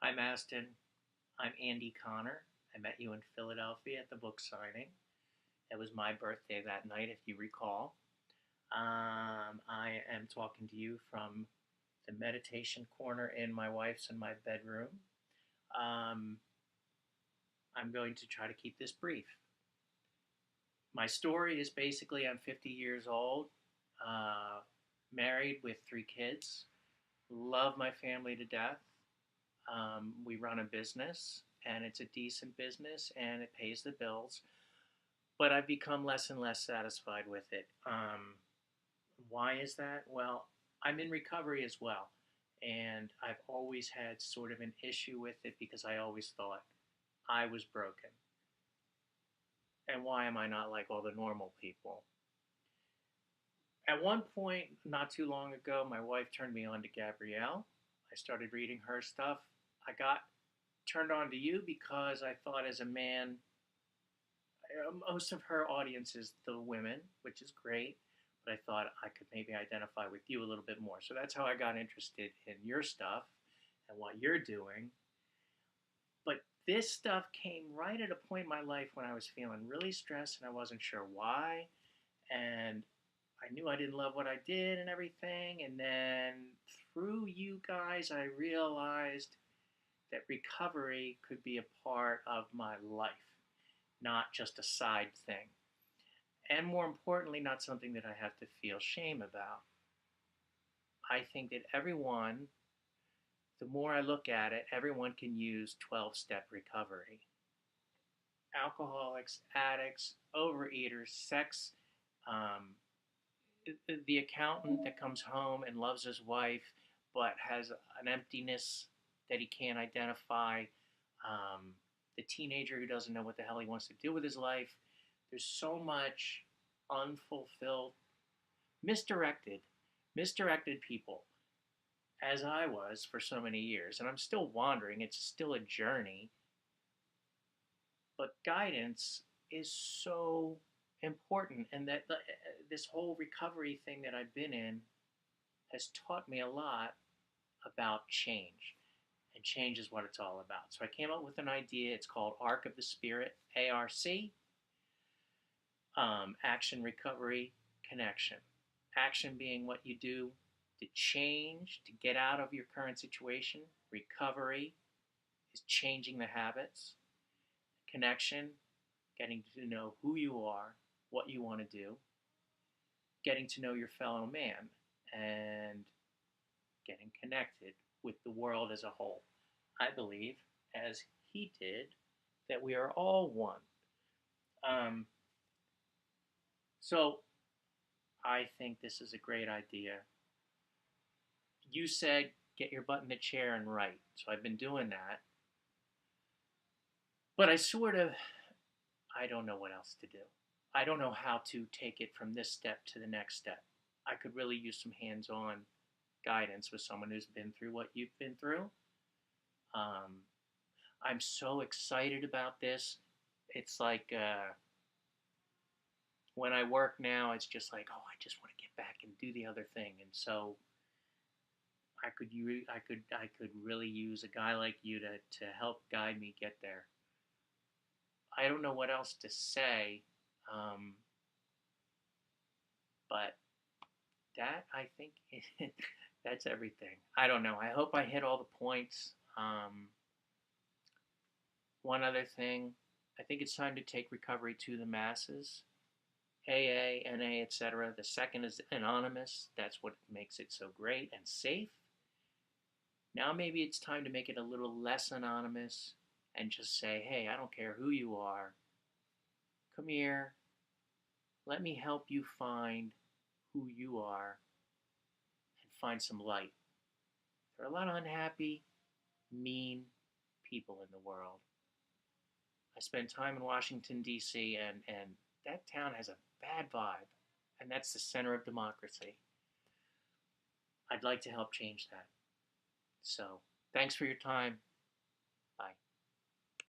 Hi, Mastin. I'm Andy Connor. I met you in Philadelphia at the book signing. It was my birthday that night, if you recall. I am talking to you from the meditation corner in my wife's and my bedroom. Um, I'm going to try to keep this brief. My story is basically I'm 50 years old, uh, married with 3 kids, love my family to death. We run a business, and it's a decent business, and it pays the bills. But I've become less and less satisfied with it. Why is that? Well, I'm in recovery as well, and I've always had sort of an issue with it because I always thought I was broken. And why am I not like all the normal people? At one point, not too long ago, my wife turned me on to Gabrielle. I started reading her stuff. I got turned on to you because I thought as a man, most of her audience is the women, which is great, but I thought I could maybe identify with you a little bit more. So that's how I got interested in your stuff and what you're doing. But this stuff came right at a point in my life when I was feeling really stressed and I wasn't sure why. And I knew I didn't love what I did and everything. And then through you guys, I realized that recovery could be a part of my life, not just a side thing. And more importantly, not something that I have to feel shame about. I think that everyone, the more I look at it, everyone can use 12-step recovery. Alcoholics, addicts, overeaters, sex, um, the accountant that comes home and loves his wife but has an emptiness that he can't identify, um, the teenager who doesn't know what the hell he wants to do with his life. There's so much unfulfilled, misdirected, misdirected people, as I was for so many years. And I'm still wandering, it's still a journey. But guidance is so important. And that this whole recovery thing that I've been in has taught me a lot about change. And change is what it's all about. So I came up with an idea. It's called Arc of the Spirit, ARC. Action, recovery, connection. Action being what you do to change, to get out of your current situation. Recovery is changing the habits. Connection, getting to know who you are, what you want to do. Getting to know your fellow man, and getting connected with the world as a whole. I believe, as he did, that we are all one. Um, so I think this is a great idea. You said get your butt in the chair and write. So I've been doing that. But I don't know what else to do. I don't know how to take it from this step to the next step. I could really use some hands-on guidance with someone who's been through what you've been through. I'm so excited about this. It's like when I work now, it's just like, oh, I just want to get back and do the other thing. And so I could really use a guy like you to help guide me get there. I don't know what else to say, but that I think that's everything. I don't know. I hope I hit all the points. One other thing, I think it's time to take recovery to the masses. AA, NA, etc. The second is anonymous. That's what makes it so great and safe. Now maybe it's time to make it a little less anonymous and just say, hey, I don't care who you are. Come here. Let me help you find who you are and find some light. There are a lot of unhappy, mean people in the world. I spent time in Washington, D.C., and that town has a bad vibe, and that's the center of democracy. I'd like to help change that. So, thanks for your time. Bye.